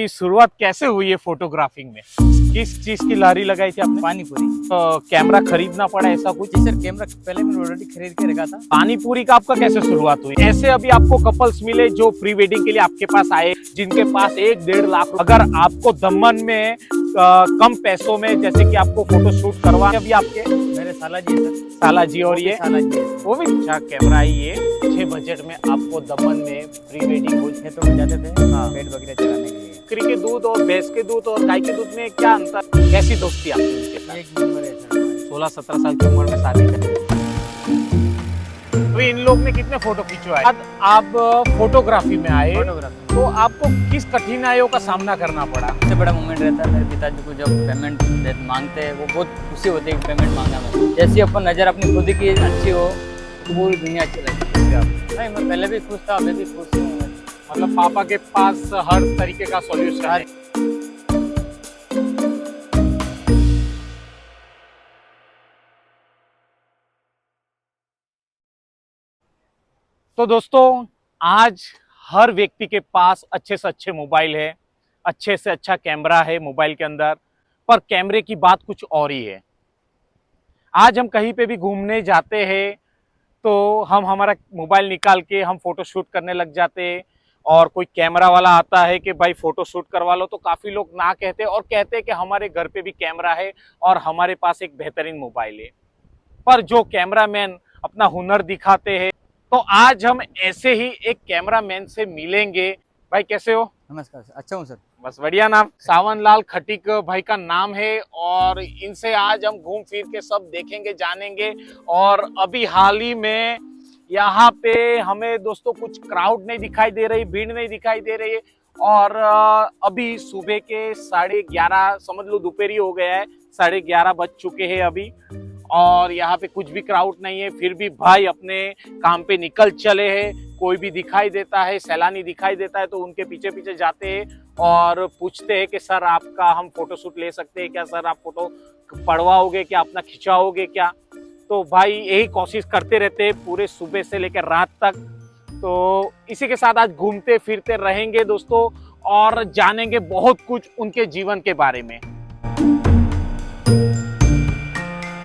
की शुरुआत कैसे हुई है फोटोग्राफिंग में? किस चीज की लारी लगाई थी आपने? पानी पूरी। कैमरा खरीदना पड़ा ऐसा कुछ? जी सर, कैमरा पहले मैंने ऑलरेडी खरीद के रखा था। पानी पूरी का आपका कैसे शुरुआत हुई? ऐसे अभी आपको कपल्स मिले जो प्री वेडिंग के लिए आपके पास आए, जिनके पास 1-1.5 लाख, अगर आपको दमन में कम पैसों में जैसे कि आपको फोटो शूट करवा, अभी आपके मेरे साला जी है सर। साला जी और ये साला जी है। वो भी अच्छा कैमरा ही है। अच्छे बजट में आपको दमन में प्री वेडिंग हो खेतों में जाते थे हाँ। पेट वगैरह चलाने के लिए। बकरी के दूध और भैंस के दूध और गाय के दूध में क्या अंतर? कैसी दोस्ती आपकी उनके साथ? एक नंबर है सर। 16-17 साल की उम्र में शादी कर। अभी इन लोग ने कितने फोटो खिंचवाए? आप फोटोग्राफी में आए फोटोग्राफी तो आपको किस कठिनाइयों का सामना करना पड़ा? सबसे बड़ा मोमेंट रहता है मेरे पिताजी को जब पेमेंट मांगते हैं, वो बहुत खुशी होती है कि पेमेंट मांगा मैं। जैसे ही अपन नज़र अपनी खुद की अच्छी हो तो पूरी दुनिया अच्छी लगती है। नहीं, मैं पहले भी खुश था, अभी भी खुश हूँ। मतलब पापा के पास हर तरीके का सॉल्यूशन है। तो दोस्तों, आज हर व्यक्ति के पास अच्छे से अच्छे मोबाइल है, अच्छे से अच्छा कैमरा है मोबाइल के अंदर, पर कैमरे की बात कुछ और ही है। आज हम कहीं पे भी घूमने जाते हैं तो हम हमारा मोबाइल निकाल के हम फोटो शूट करने लग जाते हैं, और कोई कैमरा वाला आता है कि भाई फोटो शूट करवा लो, तो काफ़ी लोग ना कहते हैं और कहते हैं कि हमारे घर पे भी कैमरा है और हमारे पास एक बेहतरीन मोबाइल है। पर जो कैमरामैन अपना हुनर दिखाते हैं, तो आज हम ऐसे ही एक कैमरामैन से मिलेंगे। भाई कैसे हो? नमस्कार सर, अच्छा हूँ सर। बस बढ़िया। नाम सावन लाल खटीक भाई का नाम है, और इनसे आज हम घूम फिर के सब देखेंगे जानेंगे। और अभी हाल ही में यहाँ पे हमें दोस्तों कुछ क्राउड नहीं दिखाई दे रही, भीड़ नहीं दिखाई दे रही है, और अभी सुबह के 11:30 समझ लो, दोपहर हो गया है, 11:30 बज चुके हैं अभी, और यहाँ पे कुछ भी क्राउड नहीं है। फिर भी भाई अपने काम पे निकल चले हैं। कोई भी दिखाई देता है, सैलानी दिखाई देता है तो उनके पीछे पीछे जाते हैं और पूछते हैं कि सर आपका हम फोटो शूट ले सकते हैं क्या? सर आप फोटो पड़वाओगे क्या? अपना खिंचाओगे क्या? तो भाई यही कोशिश करते रहते हैं पूरे सुबह से लेकर रात तक। तो इसी के साथ आज घूमते फिरते रहेंगे दोस्तों, और जानेंगे बहुत कुछ उनके जीवन के बारे में।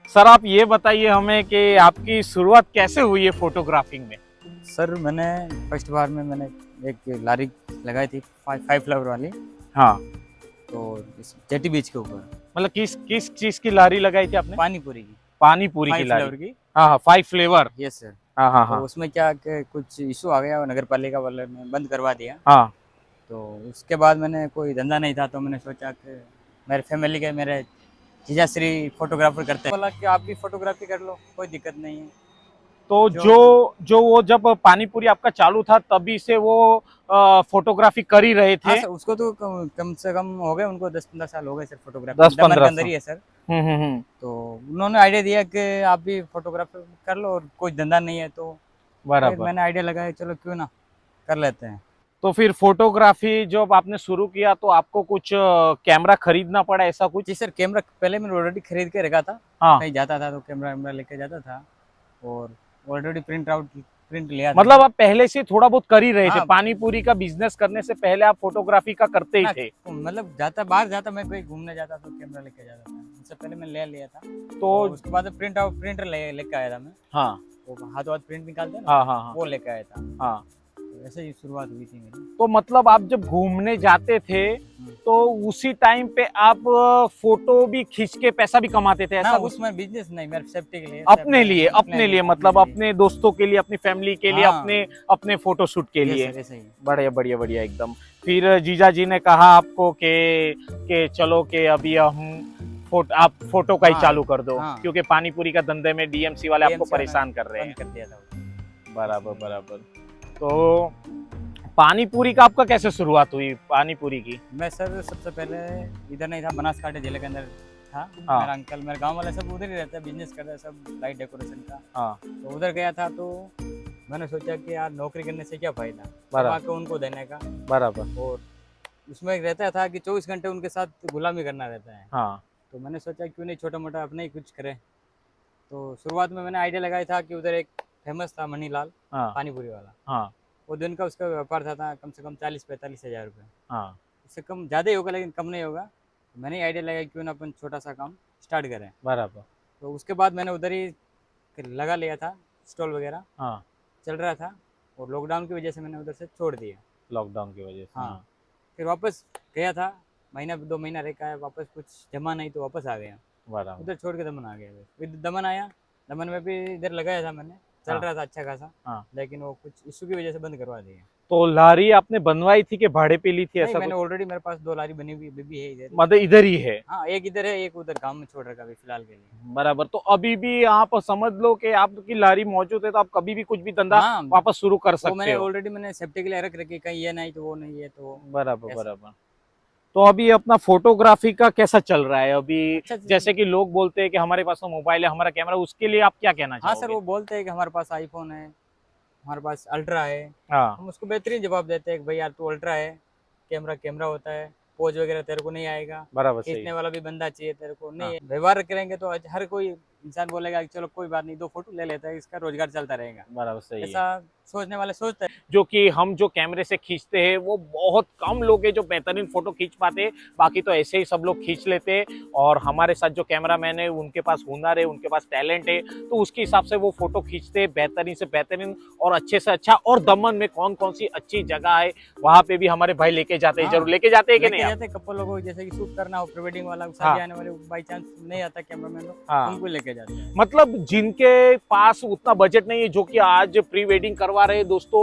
सर आप ये बताइए हमें कि आपकी शुरुआत कैसे हुई है फोटोग्राफिंग में? सर मैंने फर्स्ट बार में मैंने एक लारी लगाई थी 5 फ्लावर वाली। हाँ, तो जेटी बीच के ऊपर। मतलब किस किस चीज की लारी लगाई थी आपने? पानी पूरी की। पानी पूरी की 5 लारी फ्लेवर की। हाँ हाँ, 5 फ्लेवर। Yes sir. हाँ हाँ तो हाँ उसमें क्या कि कुछ इशू आ गया और नगर पालिका वाले ने बंद करवा दिया। हाँ। तो उसके बाद मैंने कोई धंधा नहीं था, तो मैंने सोचा कि मेरे फैमिली के मेरे जीजा श्री फोटोग्राफर करते हैं, बोला कि आप भी फोटोग्राफी कर लो, कोई दिक्कत नहीं है। तो जो वो जब पानी पूरी आपका चालू था तभी से वो फोटोग्राफी कर ही रहे हाँ थे? सर, उसको तो कम से कम हो गए, उनको 10-15 साल हो गए सर फोटोग्राफी। 10-15 के अंदर ही है सर। हम्म। तो उन्होंने आइडिया दिया कि आप भी फोटोग्राफी कर लो और कोई धंधा नहीं है, तो फिर बराबर। मैंने आइडिया लगाया चलो क्यों ना कर लेते हैं। तो फिर फोटोग्राफी जब आपने शुरू किया तो आपको कुछ कैमरा खरीदना पड़ा ऐसा कुछ? जी सर, कैमरा पहले मैंने ऑलरेडी खरीद के रखा था। हाँ, कहीं जाता था तो कैमरा लेके जाता था, और ऑलरेडी प्रिंट लिया था। मतलब आप पहले से थोड़ा बहुत कर ही रहे थे? हाँ। पानी पूरी का बिजनेस करने से पहले आप फोटोग्राफी का करते ही ना, थे? मतलब बाहर जाता, मैं कहीं घूमने जाता तो कैमरा लेके जाता था। उससे पहले मैं ले लिया था। तो उसके बाद प्रिंटर लेके आया था मैं। हाँ वो हाथों हाथ प्रिंट निकालते हैं ना, हाँ हाँ हाँ वो लेके आया था। हाँ। तो ऐसे ही शुरुआत हुई थी मेरी। तो मतलब आप जब घूमने जाते थे तो उसी टाइम पे आप फोटो भी खींच के पैसा भी कमाते थे ना, ऐसा कुछ? उसमें बिजनेस नहीं, मेरे सेफ्टी के लिए। अपने लिए मतलब अपने दोस्तों के लिए, अपनी फैमिली के लिए, हाँ। अपने फोटो शूट के लिए। ऐसे ही। बढ़िया बढ़िया बढ़िया एकदम। फिर जीजा जी ने कहा आपको कि चलो कि अभी हम आप फोटो का ही हाँ, चालू कर दो, हाँ। क्योंकि पानी पूरी का धंधे में डीएमसी वाले आपको DMC वाले परेशान कर रहे हैं। बंद कर दिया था वो। बराबर बराबर। तो पानी पूरी का आपका कैसे शुरुआत हुई पानी पूरी की? मैं सर सबसे पहले इधर नहीं था, बनासकांठा जिले के अंदर था। हाँ। मेरा अंकल, मेरे गांव वाले सब उधर ही रहते हैं, बिजनेस करते हैं सब लाइट डेकोरेशन का। हाँ तो उधर गया था, तो मैंने सोचा कि यार नौकरी करने से क्या फायदा, बराबर कमा के उनको देने का। बराबर। और उसमें एक रहता था कि 24 घंटे उनके साथ गुलामी करना रहता है। हाँ तो मैंने सोचा क्यों नहीं छोटा मोटा अपने ही कुछ करें। तो शुरुआत में मैंने आइडिया लगाया था कि उधर एक फेमस था मनीलाल हाँ पानी पूरी वाला। हाँ वो दिन का उसका व्यापार था कम से कम 40-45 हज़ार रुपये। हाँ इससे कम ज़्यादा ही होगा लेकिन कम नहीं होगा। मैंने आइडिया लगाया क्यों ना अपन छोटा सा काम स्टार्ट करें। बराबर। तो उसके बाद मैंने उधर ही लगा लिया था स्टॉल वगैरह, हाँ, चल रहा था। और लॉकडाउन की वजह से मैंने उधर से छोड़ दिया। लॉकडाउन की वजह से। हाँ, फिर वापस गया था, महीना 2 महीना रह का है, वापस कुछ जमा नहीं तो वापस आ गया। बराबर। उधर छोड़ के दमन आ गया। फिर दमन आया, दमन में भी इधर लगाया था मैंने, चल हाँ। रहा था अच्छा खासा। हाँ। लेकिन वो कुछ इशू की वजह से बंद करवा दिया। तो लारी आपने बनवाई थी कि भाड़े पे ली थी, नहीं, ऐसा मैंने कुछ? ऑलरेडी मेरे पास 2 लारी बनी हुई अभी भी है इधर। मतलब इधर ही है? हाँ, एक इधर है, एक उधर गांव में छोड़ रखा अभी फिलहाल के लिए। बराबर। तो अभी भी आप समझ लो कि आपकी लारी मौजूद है, तो आप कभी भी कुछ भी धंधा हाँ, वापस शुरू कर वो सकते मैंने हो। ऑलरेडी मैंने सेफ्टी के लिए रख रखी, कहीं ये नहीं तो वो नहीं है तो बराबर ऐसा। बराबर। तो अभी अपना फोटोग्राफी का कैसा चल रहा है अभी? अच्छा जैसे कि लोग बोलते हैं कि हमारे पास तो मोबाइल है, हमारा कैमरा, उसके लिए आप क्या कहना हाँ सर, चाहोगे? वो बोलते हैं कि हमारे पास आईफोन है, हमारे पास अल्ट्रा है। हाँ, हम उसको बेहतरीन जवाब देते हैं कि भाई यार तू अल्ट्रा है, कैमरा कैमरा होता है, पोज वगैरह तेरे को नहीं आएगा, बराबर सही। खींचने वाला भी बंदा चाहिए तेरे को, हाँ, नहीं व्यवहार करेंगे तो हर कोई इंसान बोलेगा कि चलो कोई बात नहीं 2 फोटो ले लेता है, इसका रोजगार चलता रहेगा। बराबर सही है। ऐसा सोचने वाले सोचते हैं। जो कि हम जो कैमरे से खींचते हैं वो बहुत कम लोग हैं जो बेहतरीन फोटो खींच पाते हैं, बाकी तो ऐसे ही सब लोग खींच लेते हैं। और हमारे साथ जो कैमरामैन है उनके पास हुनर है, उनके पास टैलेंट है, तो उसके हिसाब से वो फोटो खींचते हैं बेहतरीन से बेहतरीन और अच्छे से अच्छा। और दमन में कौन कौन सी अच्छी जगह है वहां पे भी हमारे भाई लेके जाते हैं। हाँ, जरूर लेके जाते हैं कि लेके नहीं आप? जाते कपल लोगों को, जैसे कि शूट करना हो, प्री वेडिंग वाला, हाँ। शादी आने वाले बाई चांस नहीं आता कैमरामैन लोग, हाँ। उनको लेके जाते हैं। मतलब जिनके पास उतना बजट नहीं है, जो कि आज प्री वेडिंग करवा रहे हैं दोस्तों,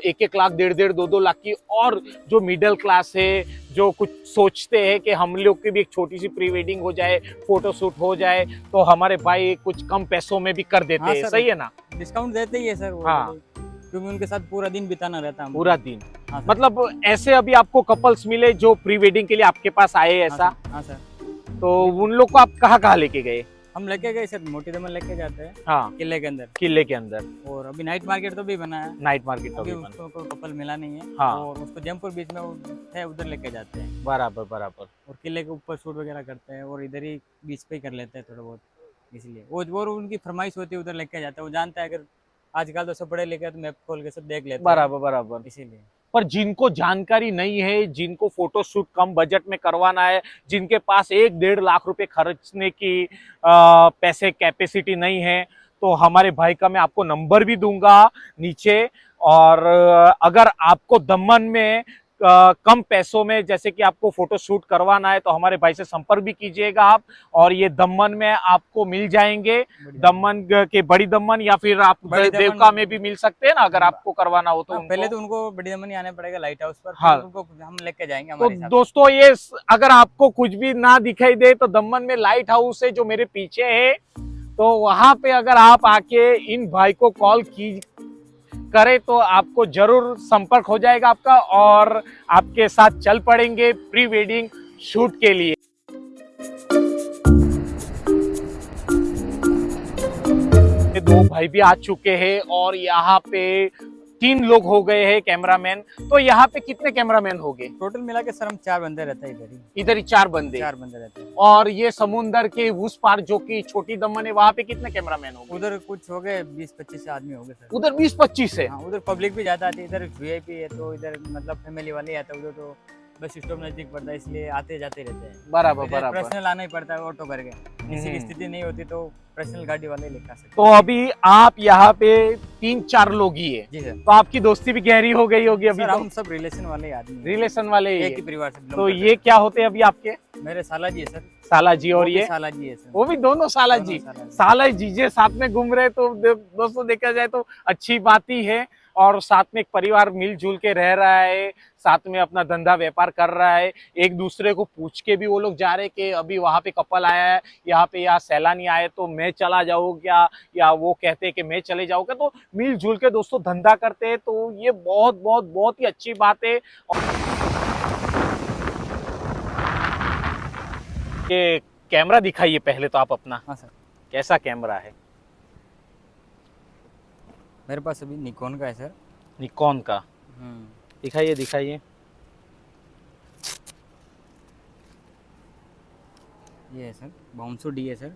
1-1 लाख, 1.5-1.5, 2-2 लाख की, और जो मिडिल क्लास है, जो कुछ सोचते हैं कि हम लोग की भी एक छोटी सी प्री वेडिंग हो जाए, फोटो शूट हो जाए, तो हमारे भाई कुछ कम पैसों में भी कर देते हाँ हैं। सर, सही है ना? डिस्काउंट देते ही है सर वो, हाँ। क्योंकि उनके साथ पूरा दिन बिताना रहता है हमको। पूरा दिन। हाँ सर। मतलब ऐसे अभी आपको कपल्स मिले जो प्री वेडिंग के लिए आपके पास आए ऐसा? हाँ सर, हाँ सर। तो उन लोग को आप कहाँ कहाँ लेके गए? हम लेके गए सर, मोटी दमन लेके जाते हैं, हाँ, किले के अंदर। किले के अंदर। और अभी नाइट मार्केट तो भी बना है, नाइट मार्केट तो अभी भी बना। उसको कोई कपल मिला नहीं है। हाँ। और उसको जयपुर बीच में वो है, उधर लेके जाते हैं। बराबर बराबर। और किले के ऊपर शूट वगैरह करते हैं और इधर ही बीच पे ही कर लेते हैं थोड़ा बहुत, इसलिए वो उनकी फरमाइश होती है, उधर लेके जाता है। वो जानता है अगर आजकल तो सब पढ़े लिखे तो मैप खोल के सब देख लेते हैं, बराबर बराबर। इसीलिए। पर जिनको जानकारी नहीं है, जिनको फोटो शूट कम बजट में करवाना है, जिनके पास 1-1.5 लाख रुपए खर्चने की पैसे कैपेसिटी नहीं है, तो हमारे भाई का मैं आपको नंबर भी दूंगा नीचे। और अगर आपको दमन में कम पैसों में जैसे कि आपको फोटो शूट करवाना है, तो हमारे भाई से संपर्क भी कीजिएगा आप। और ये दमन में आपको मिल जाएंगे, दमन के बड़ी दमन, या फिर आप बड़ी दमन- देवका में भी मिल सकते हैं ना, अगर आपको करवाना हो तो। हाँ, पहले तो उनको बड़ी दमन ही आना पड़ेगा लाइट हाउस पर, हाँ। फिर उनको हम लेके जाएंगे तो हमारे हिसाब से। दोस्तों ये अगर आपको कुछ भी ना दिखाई दे तो दमन में लाइट हाउस है जो मेरे पीछे है, तो वहां पे अगर आप आके इन भाई को कॉल की करे तो आपको जरूर संपर्क हो जाएगा आपका, और आपके साथ चल पड़ेंगे प्री वेडिंग शूट के लिए। ये 2 भाई भी आ चुके हैं और यहाँ पे 3 लोग हो गए हैं कैमरामैन। तो यहाँ पे कितने कैमरामैन हो गए? टोटल मिला के सर हम 4 बंदे रहते हैं इधर ही। इधर ही 4 बंदे। 4 बंदे रहते हैं। और ये समुंदर के उस पार जो कि छोटी दमन है, वहां पे कितने कैमरामैन हो गए? उधर कुछ हो गए 20-25 आदमी हो गए सर। उधर 20-25 है। हाँ, उधर पब्लिक भी ज्यादा आती है, इधर वीआईपी है तो इधर मतलब फैमिली वाले आते हैं, उधर तो बस स्टॉप नजदीक पड़ता है, इसलिए आते जाते रहते हैं। बराबर इधर बराबर। पर्सनल आना ही पड़ता है ऑटो करके, किसी की स्थिति नहीं होती तो पर्सनल गाड़ी वाले लेकर सकते तो अभी आप यहाँ पे 3-4 लोग ही है, हैं। जी सर। तो आपकी दोस्ती भी गहरी हो गई होगी अभी सर तो? हम सब रिलेशन वाले आदमी हैं। रिलेशन वाले ही एक है। ही परिवार से belong तो करते ये क्या होते हैं अभी आपके? हैं। मेरे साला जी है सर। साला जी। और वो भी ये साला जी है सर। वो भी दोनों साला दोनों जी। साला जी। साला जीजे साथ में घूम रहे, तो दोस्तों देखा जाए तो अच्छी बात ही है। और साथ में एक परिवार मिलजुल के रह रहा है, साथ में अपना धंधा व्यापार कर रहा है। एक दूसरे को पूछ के भी वो लोग जा रहे कि अभी वहां पे कपल आया है, यहाँ पे यहाँ सैलानी आए तो मैं चला जाऊँ क्या, या वो कहते हैं कि मैं चले जाऊँगा। तो मिलजुल के दोस्तों धंधा करते हैं, तो ये बहुत बहुत बहुत ही अच्छी बात है। ये कैमरा दिखाइए पहले तो आप अपना, हाँ सर, कैसा कैमरा है? मेरे पास अभी निकॉन का है सर। निकॉन का? दिखाइए दिखाइए। ये है सर, बाउंसो डी है सर।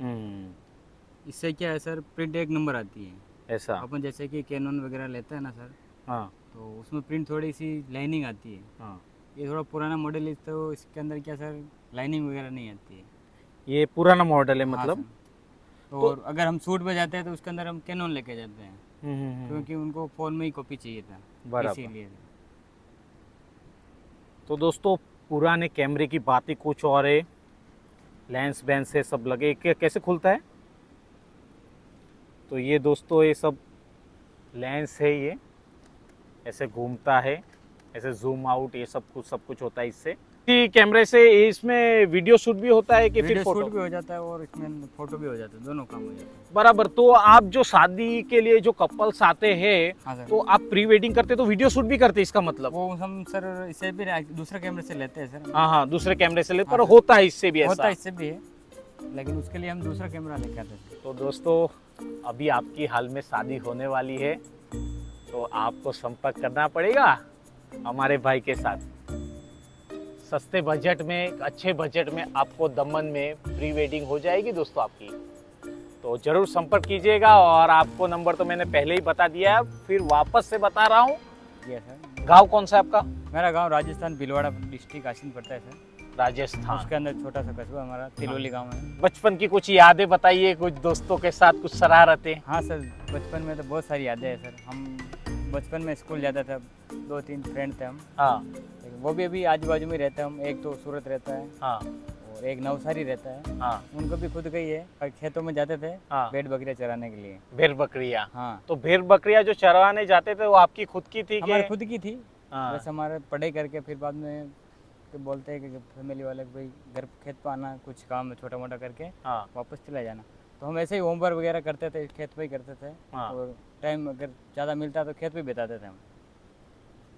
हम्म। इससे क्या है सर, प्रिंट एक नंबर आती है। ऐसा? अपन जैसे कि कैनन वगैरह लेते हैं ना सर, हाँ तो उसमें प्रिंट थोड़ी सी लाइनिंग आती है। हाँ। ये थोड़ा पुराना मॉडल है तो इसके अंदर क्या सर लाइनिंग वगैरह नहीं आती है। ये पुराना मॉडल है हाँ मतलब। सर। और अगर हम शूट पे जाते हैं तो उसके अंदर हम कैनन लेके जाते हैं हम्म। क्योंकि उनको फ़ोन में ही कॉपी चाहिए था, बराबर। इसीलिए। तो दोस्तों पुराने कैमरे की बात ही कुछ और है, लेंस बेंस से सब लगे। कैसे खुलता है? तो ये दोस्तों ये सब लेंस है, ये ऐसे घूमता है, ऐसे जूम आउट, ये सब कुछ होता है इससे। कि कैमरे से इसमें वीडियो शूट भी होता है कि फिर वीडियो फोटो? शूट भी हो जाता है और इसमें फोटो भी हो जाता है, दोनों काम हो जाते हैं। बराबर। तो आप जो शादी के लिए जो कपल्स आते हैं हाँ सर। तो आप प्री वेडिंग करते तो वीडियो शूट भी करते, इसका मतलब? वो हम सर इससे भी दूसरे कैमरे से लेते हैं सर। हाँ हाँ, दूसरे कैमरे से ले, पर हाँ, होता है इससे भी ऐसा? होता है, इससे भी है, लेकिन उसके लिए हम दूसरा कैमरा लेके आते हैं। तो दोस्तों अभी आपकी हाल में शादी होने वाली है, तो आपको संपर्क करना पड़ेगा हमारे भाई के साथ। सस्ते बजट में, एक अच्छे बजट में आपको दमन में प्री वेडिंग हो जाएगी दोस्तों आपकी। तो जरूर संपर्क कीजिएगा, और आपको नंबर तो मैंने पहले ही बता दिया है, फिर वापस से बता रहा हूँ। ये सर। गांव कौन सा है आपका? मेरा गांव राजस्थान भीलवाड़ा डिस्ट्रिक्ट आशीन पड़ता है सर। राजस्थान। उसके अंदर छोटा सा कस्बा हमारा तिलोली गांव है। बचपन की कुछ यादें बताइए, कुछ दोस्तों के साथ कुछ शरारतें। हाँ सर, बचपन में तो बहुत सारी यादें हैं सर। हम बचपन में स्कूल जाता था, 2-3 फ्रेंड थे हम। हाँ लेकिन वो भी अभी आजू बाजू में रहते हैं हम। एक तो सूरत रहता है हाँ और एक नवसारी रहता है। हाँ उनको भी खुद का ही है, और खेतों में जाते थे हाँ। भेड़ बकरियाँ चराने के लिए। भेड़ बकरियाँ। हाँ, तो भेड़ बकरियाँ जो चराने जाते थे वो आपकी खुद की थी हमारे कि? खुद की थी। हाँ। बस हमारे पढ़ाई करके फिर बाद में तो बोलते हैं कि फैमिली वाले भाई घर खेत पर आना, कुछ काम है छोटा मोटा करके हाँ वापस चला जाना। तो हम ऐसे ही होमवर्क वगैरह करते थे, खेत पे ही करते थे। हाँ। और टाइम अगर ज़्यादा मिलता तो खेत पे बिताते थे हम।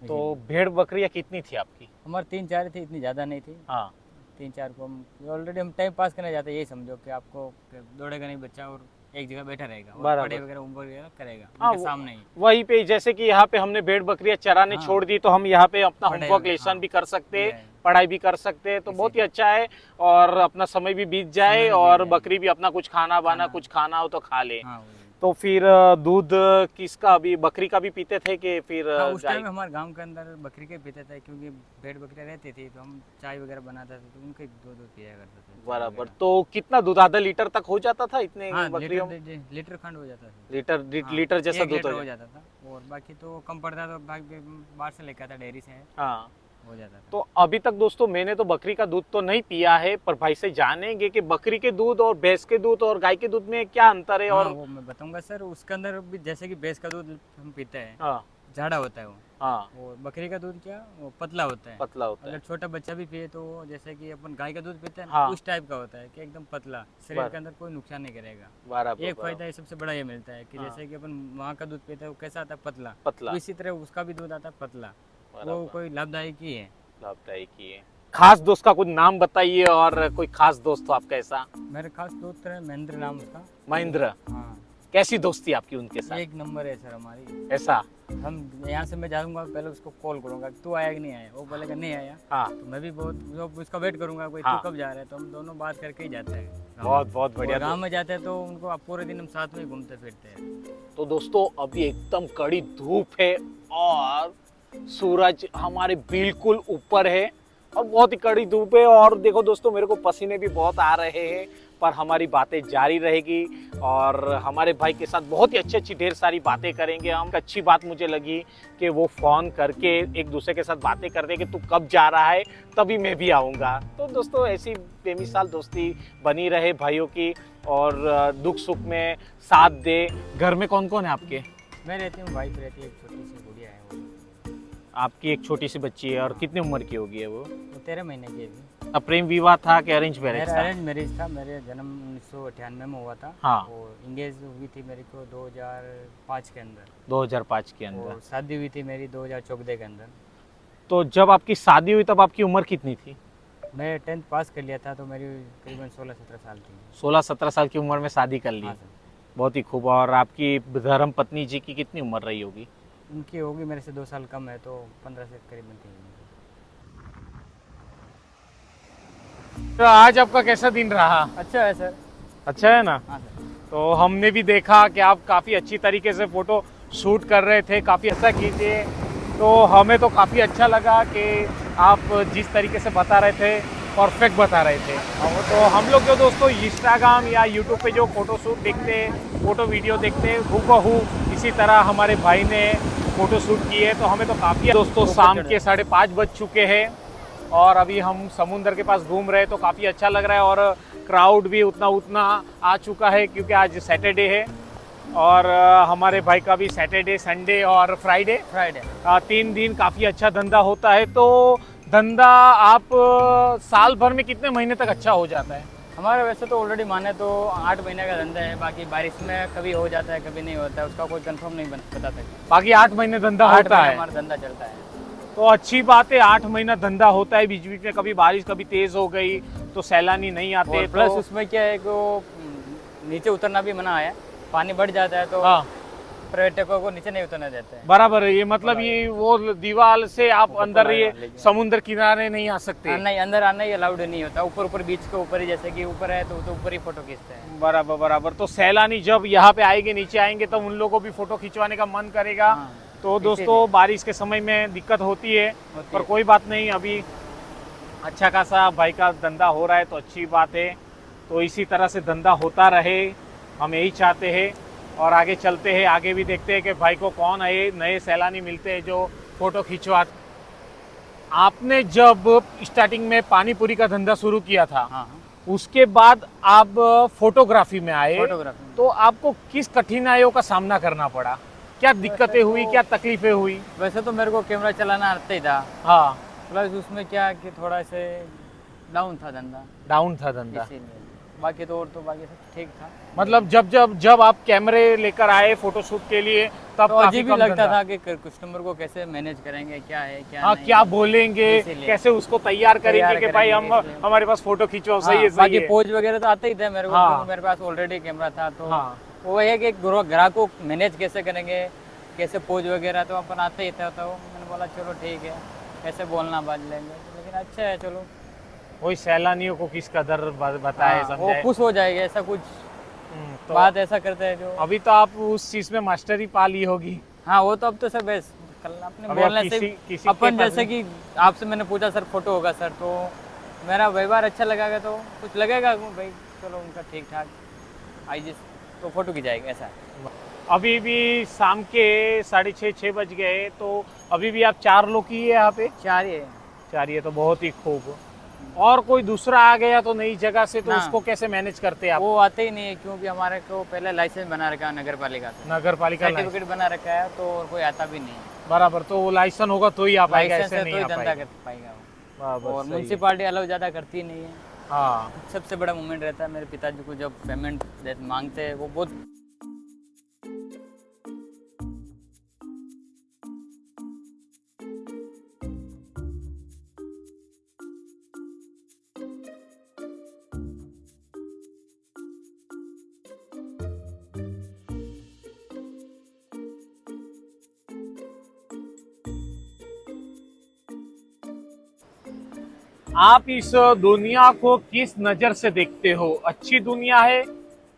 तो भेड़ बकरियाँ कितनी थी आपकी? हमारे 3-4 थी, इतनी ज़्यादा नहीं थी। हाँ 3-4 को हम ऑलरेडी हम टाइम पास करने जाते, यही समझो कि आपको दौड़ेगा नहीं बच्चा और एक जगह बैठा रहेगा और बराबर। पढ़ाई वगैरह होमवर्क वगैरह करेगा हाँ, उनके सामने ही। वहीं पे जैसे कि यहाँ पे हमने भेड़ बकरियाँ चराने हाँ। छोड़ दी, तो हम यहाँ पे अपना पढ़ाई होमवर्क वगैरह, लेसन हाँ। भी कर सकते हैं, है। पढ़ाई भी कर सकते हैं, तो इसी- बहुत ही अच्छा है। और अपना समय भी बीत जाए, समय भी और बीत जाए। बकरी भी अपना कुछ खाना बाना, खाना। कुछ खाना हो तो खा ले। हाँ वही। तो फिर दूध किसका, अभी बकरी का भी पीते थे कि फिर हाँ, उस गाय? टाइम हमारे गांव के अंदर बकरी के पीते थे, क्योंकि भेड़ बकरियाँ रहती थी तो हम चाय वगैरह बनाते थे तो उनके दूध पिया करते थे। चाय बराबर। वगैरह। तो कितना दूध, आधा लीटर तक हो जाता था इतने हाँ, बकरियों में? लीटर खंड हो जाता था। लीटर हाँ, लीटर जैसा 1 दूध लीटर हो हो जाता? जाता था। और बाकी तो कम पड़ता तो बाहर से लेकर आता, डेयरी से हाँ। हो जाता था। तो अभी तक दोस्तों मैंने तो बकरी का दूध तो नहीं पिया है, पर भाई से जानेंगे कि बकरी के दूध और भैंस के दूध और गाय के दूध में क्या अंतर है। हाँ, और वो मैं बताऊंगा सर। उसके अंदर भी जैसे कि भैंस का दूध हम पीते हैं, हाँ जाड़ा होता है वो। हाँ और बकरी का दूध क्या, वो पतला होता है। पतला होता है। अगर छोटा बच्चा भी पिए तो वो जैसे कि अपन गाय का दूध पीते हैं ना, हाँ। उस टाइप का होता है कि एकदम पतला, शरीर के अंदर कोई नुकसान नहीं करेगा। बराबर एक बराबर। फायदा ये सबसे बड़ा ये मिलता है कि हाँ। जैसे कि अपन माँ का दूध पीते हैं वो कैसा आता है, पतला। पतला। तो इसी तरह उसका भी दूध आता है पतला। वो बराबर। कोई लाभदायक ही है। लाभदायक ही है। खास दोस्त का कुछ नाम बताइए, और कोई खास दोस्त हो आपका ऐसा? मेरे खास दोस्त है महेंद्र, नाम उसका। महेंद्र। हाँ, कैसी दोस्ती आपकी उनके साथ? एक नंबर है सर हमारी। ऐसा? हम यहाँ से मैं जाऊंगा पहले उसको कॉल करूंगा तू आया कि नहीं आया। वो बोलेगा नहीं आया हाँ तो मैं भी बहुत उसका वेट करूंगा, कोई हाँ। तू कब जा रहा है। तो हम दोनों बात करके ही जाते हैं। बहुत बहुत बढ़िया। गाँव में जाते हैं तो उनको आप पूरे दिन हम साथ में ही घूमते फिरते हैं। तो दोस्तों अभी एकदम कड़ी धूप है, और सूरज हमारे बिल्कुल ऊपर है, और बहुत ही कड़ी धूप है। और देखो दोस्तों मेरे को पसीने भी बहुत आ रहे हैं, पर हमारी बातें जारी रहेगी, और हमारे भाई के साथ बहुत ही अच्छी अच्छी ढेर सारी बातें करेंगे हम। अच्छी बात मुझे लगी कि वो फ़ोन करके एक दूसरे के साथ बातें करते हैं कि तू कब जा रहा है, तभी मैं भी आऊँगा। तो दोस्तों ऐसी बेमिसाल दोस्ती बनी रहे भाइयों की, और दुख सुख में साथ दे। घर में कौन कौन है आपके? मैं रहती हूँ, वाइफ रहती है, एक छोटी सी गुड़िया है वो। आपकी एक छोटी सी बच्ची है, और कितनी उम्र की होगी है वो? 13 महीने की है अभी। अब प्रेम विवाह था कि अरेंज मैरिज मेरा था? अरेंज मैरिज था। मेरे जन्म 1998 में हुआ था। हाँ। और इंगेज हुई थी मेरी को 2005 के अंदर। 2005 के अंदर। और शादी हुई थी मेरी 2014 के अंदर। तो जब आपकी शादी हुई तब आपकी उम्र कितनी थी? मैं 10th पास कर लिया था तो मेरी करीबन 16-17 साल थी। 16-17 साल की उम्र में शादी कर ली। हाँ सर। बहुत ही खूब। और आपकी धर्म पत्नी जी की कितनी उम्र रही होगी? उनकी होगी मेरे से 2 साल कम है, तो 15 से करीबन थी। तो आज आपका कैसा दिन रहा? अच्छा है सर। अच्छा है ना? हाँ सर। तो हमने भी देखा कि आप काफ़ी अच्छी तरीके से फ़ोटो शूट कर रहे थे, काफ़ी अच्छा कीजिए। तो हमें तो काफ़ी अच्छा लगा कि आप जिस तरीके से बता रहे थे परफेक्ट बता रहे थे। तो हम लोग जो दोस्तों इंस्टाग्राम या यूट्यूब पे जो फ़ोटो शूट देखते हैं, फ़ोटो वीडियो देखते हैं, हूबहू इसी तरह हमारे भाई ने फ़ोटो शूट किए। तो हमें तो काफ़ी दोस्तों शाम के 5:30 बज चुके हैं और अभी हम समुंदर के पास घूम रहे हैं, तो काफ़ी अच्छा लग रहा है। और क्राउड भी उतना आ चुका है क्योंकि आज सैटरडे है और हमारे भाई का भी सैटरडे, संडे और फ्राइडे 3 दिन काफ़ी अच्छा धंधा होता है। तो धंधा आप साल भर में कितने महीने तक अच्छा हो जाता है? हमारे वैसे तो ऑलरेडी माने तो 8 महीने का धंधा है, बाकी बारिश में कभी हो जाता है कभी नहीं होता है, उसका कोई कंफर्म नहीं बता सकता। बाकी 8 महीने धंधा होता है, हमारा धंधा चलता है। तो अच्छी बात है, 8 महीना धंधा होता है। बीच बीच में कभी बारिश कभी तेज हो गई तो सैलानी नहीं आते। प्लस उसमें क्या है कि नीचे उतरना भी मना है, पानी बढ़ जाता है तो हाँ, पर्यटकों को नीचे नहीं उतरने देते हैं। बराबर है। ये मतलब ये वो दीवार से आप अंदर ये समुद्र किनारे नहीं आ सकते। नहीं, अंदर आना ही अलाउड नहीं होता। ऊपर बीच के ऊपर ही, जैसे कि ऊपर है तो ऊपर ही फोटो खींचते हैं। बराबर। तो सैलानी जब यहाँ पे आएंगे, नीचे आएंगे, तो उन लोगों को भी फोटो खिंचवाने का मन करेगा। हाँ, तो दोस्तों बारिश के समय में दिक्कत होती है, पर कोई बात नहीं, अभी अच्छा खासा भाई का धंधा हो रहा है तो अच्छी बात है। तो इसी तरह से धंधा होता रहे, हम यही चाहते हैं। और आगे चलते हैं, आगे भी देखते हैं कि भाई को कौन नए सैलानी मिलते हैं जो फोटो खिंचवा। आपने जब स्टार्टिंग में पानी पूरी का धंधा शुरू किया था, हाँ, उसके बाद आप फोटोग्राफी में आए, फोटोग्राफी। तो आपको किस कठिनाइयों का सामना करना पड़ा? क्या दिक्कतें हुई, क्या तकलीफें हुई? वैसे तो मेरे को कैमरा चलाना आता ही था, हाँ, प्लस उसमें क्या कि थोड़ा से डाउन था धंधा, इसीलिए। बाकी तो बाकी सब ठीक था। मतलब जब आप कैमरे लेकर आए फोटोशूट के लिए, तब तो काफी अजीब भी कम लगता धंधा था कि कस्टमर को कैसे मैनेज करेंगे, क्या है क्या हाँ, नहीं। क्या बोलेंगे, कैसे उसको तैयार करेंगे कि भाई हम इसलिए। हमारे पास फोटो खींचो। हाँ, सही है, बाकी सही है। पोज वगैरह तो आते ही थे मेरे को, हाँ। क्योंकि मेरे पास ऑलरेडी कैमरा था। तो हाँ, वो है कि ग्राहक को मैनेज कैसे करेंगे, कैसे पोज वगैरह तो अपन आते ही था। तो मैंने बोला चलो ठीक है, कैसे बोलना बाज लेंगे, लेकिन अच्छा है चलो। वही सैलानियों को किस कदर बताए, हाँ, वो समझाए। खुश हो जाएगा, ऐसा कुछ तो बात ऐसा करते हैं जो। अभी तो आप उस चीज में मास्टरी पा ली होगी। हाँ, वो तो अब तो सब है, कल अपने अभी बोलने आप से किसी अपन के पास जैसे कि आपसे मैंने पूछा सर फोटो होगा सर, तो मेरा व्यवहार अच्छा लगेगा तो कुछ लगेगा भाई चलो उनका ठीक ठाक आई जिस तो फोटो की जाएगी, ऐसा है। अभी भी शाम के 6:30 बज गए, तो अभी भी आप 4 लोग ही है यहाँ पे? 4 ही है। 4 ही है, तो बहुत ही खूब। और कोई दूसरा आ गया तो नई जगह से, तो ना। उसको कैसे मैनेज करते हैं आप? वो आते ही नहीं है, क्योंकि हमारे को पहले लाइसेंस बना रखा है नगर पालिका से, नगर पालिका सर्टिफिकेट बना रखा है, तो और कोई आता भी नहीं है। बराबर, तो वो लाइसेंस होगा तो ही आ पाएगा, लाइसेंस ऐसे है नहीं तो ही आ धंधा पाएगा। कर पाएगा वो। बराबर, और सही है। म्यूनसिपालिटी अलाउ ज़्यादा करती नहीं है। हाँ, सबसे बड़ा मूवमेंट रहता है मेरे पिताजी को, जब पेमेंट मांगते हैं वो बहुत। आप इस दुनिया को किस नजर से देखते हो? अच्छी दुनिया है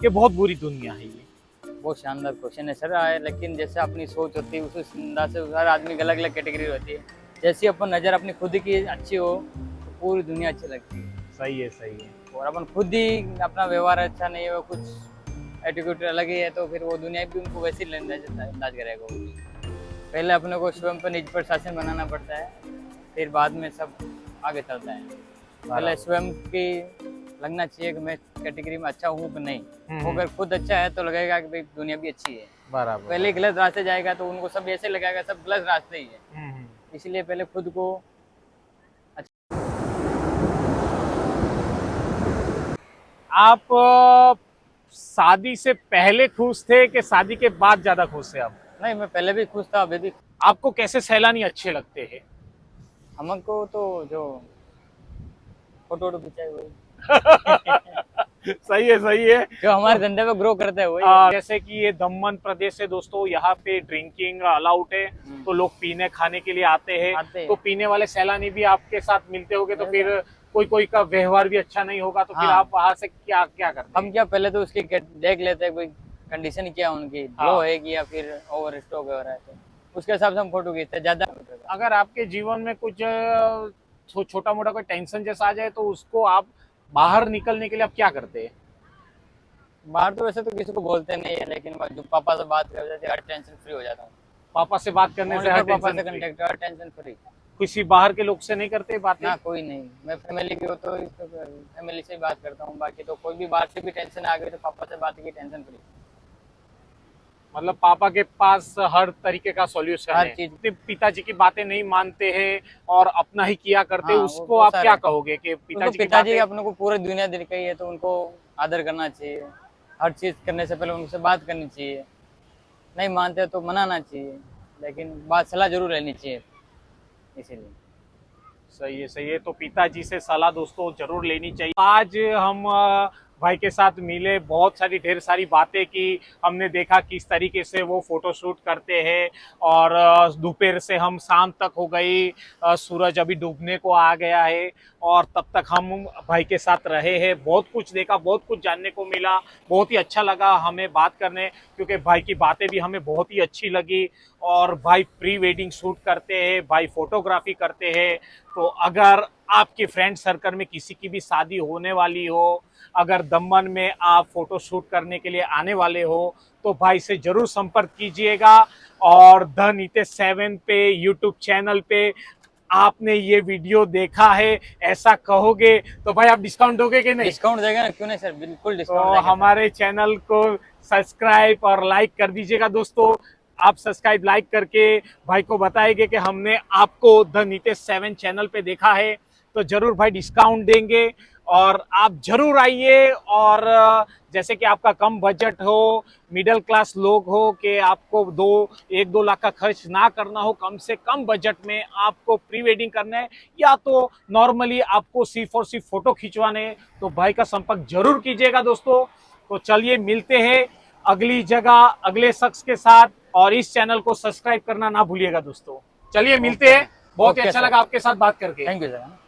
कि बहुत बुरी दुनिया है ये? बहुत शानदार क्वेश्चन है सर आए, लेकिन जैसे अपनी सोच होती है उस अंदाज से हर आदमी की अलग अलग कैटेगरी होती है। जैसी अपन नज़र अपनी खुद की अच्छी हो तो पूरी दुनिया अच्छी लगती है। सही है, सही है। और अपन खुद ही अपना व्यवहार अच्छा नहीं है, कुछ एटीट्यूड अलग ही है, तो फिर वो दुनिया भी उनको वैसे ही अंदाज करेगा वो भी। पहले अपने को स्वयं पर निज पर शासन बनाना पड़ता है, फिर बाद में सब आगे चलता है। पहले स्वयं की लगना चाहिए कि मैं कैटेगरी में अच्छा हूँ कि नहीं। वो अगर खुद अच्छा है तो लगेगा कि भाई दुनिया भी अच्छी है। बराबर। पहले गलत रास्ते जाएगा तो उनको सब ऐसे लगेगा सब गलत रास्ते ही है। इसलिए पहले खुद को आप शादी से पहले खुश थे कि शादी के बाद ज्यादा खुश थे आप? नहीं, मैं पहले भी खुश था, अभी भी। आपको कैसे सैलानी अच्छे लगते हैं? हमको तो जो फोटो खिंचाए वही सही है, सही है। जो हमारे धंधे में ग्रो करते हैं वही। जैसे कि ये दमन प्रदेश है दोस्तों, यहाँ पे ड्रिंकिंग अलाउड है, तो लोग पीने खाने के लिए आते हैं। तो पीने वाले सैलानी भी आपके साथ मिलते होंगे, तो फिर कोई का व्यवहार भी अच्छा नहीं होगा, तो फिर आप वहाँ से क्या क्या करते हैं? हम क्या पहले तो उसकी देख लेते हैं, कोई कंडीशन क्या उनकी लो है कि या फिर ओवर स्टॉक हो रहा है, तो उसके हिसाब से हम फोटो खींचते हैं। ज्यादा अगर आपके जीवन में कुछ छोटा मोटा कोई टेंशन जैसा आ जाए तो उसको आप बाहर निकलने के लिए आप क्या करते हैं? बाहर तो वैसे तो किसी को बोलते नहीं है, लेकिन जो पापा से बात कर जाते हर टेंशन फ्री हो जाता हूँ। पापा से बात करने से हर पापा से टेंशन फ्री? कांटेक्ट, हर टेंशन फ्री। किसी बाहर के लोग से नहीं करते बातें? ना कोई नहीं, मैं फैमिली की हो तो फैमिली से ही बात करता हूँ, बाकी तो कोई भी बाहर से भी टेंशन आ गई तो पापा से बात की, टेंशन फ्री। मतलब पापा के पास हर तरीके का सॉल्यूशन हर है। चीज। पिताजी की बातें नहीं मानते हैं और अपना ही किया करते, हाँ, वो उसको बहुत आप सारे क्या हैं। कहोगे कि उनको पिताजी की पिताजी बातें? अपने को पूरी दुनिया दे रखी है, तो उनको आदर करना चाहिए। हर चीज करने से पहले उनसे बात करनी चाहिए, नहीं मानते तो मनाना चाहिए, लेकिन बात सलाह जरूर लेनी चाहिए, इसीलिए। सही है, सही है। तो पिताजी से सलाह दोस्तों जरूर लेनी चाहिए। आज हम भाई के साथ मिले, बहुत सारी ढेर सारी बातें की, हमने देखा किस तरीके से वो फोटो शूट करते हैं और दोपहर से हम शाम तक हो गई, सूरज अभी डूबने को आ गया है और तब तक हम भाई के साथ रहे हैं। बहुत कुछ देखा, बहुत कुछ जानने को मिला, बहुत ही अच्छा लगा हमें बात करने, क्योंकि भाई की बातें भी हमें बहुत ही अच्छी लगी। और भाई प्री वेडिंग शूट करते हैं, भाई फोटोग्राफी करते हैं। तो अगर आपके फ्रेंड सर्कल में किसी की भी शादी होने वाली हो, अगर दमन में आप फोटो शूट करने के लिए आने वाले हो, तो भाई से जरूर संपर्क कीजिएगा। और द नितेश 7 पे यूट्यूब चैनल पे आपने ये वीडियो देखा है ऐसा कहोगे तो भाई आप डिस्काउंट दोगे कि नहीं? डिस्काउंट देगा ना, क्यों नहीं सर, बिल्कुल तो डिस्काउंट देंगे। हमारे चैनल को सब्सक्राइब और लाइक कर दीजिएगा दोस्तों। आप सब्सक्राइब लाइक करके भाई को बताएंगे कि हमने आपको द नितेश 7 चैनल पे देखा है, तो जरूर भाई डिस्काउंट देंगे और आप जरूर आइए। और जैसे कि आपका कम बजट हो, मिडिल क्लास लोग हो, कि आपको 1-2 लाख का खर्च ना करना हो, कम से कम बजट में आपको प्री वेडिंग करना है या तो नॉर्मली आपको सिर्फ और सिर्फ फोटो खिंचवाने हैं, तो भाई का संपर्क जरूर कीजिएगा दोस्तों। तो चलिए मिलते हैं अगली जगह अगले शख्स के साथ, और इस चैनल को सब्सक्राइब करना ना भूलिएगा दोस्तों। चलिए मिलते हैं। बहुत ही ओके अच्छा सर। लगा आपके साथ बात करके। Thank you sir.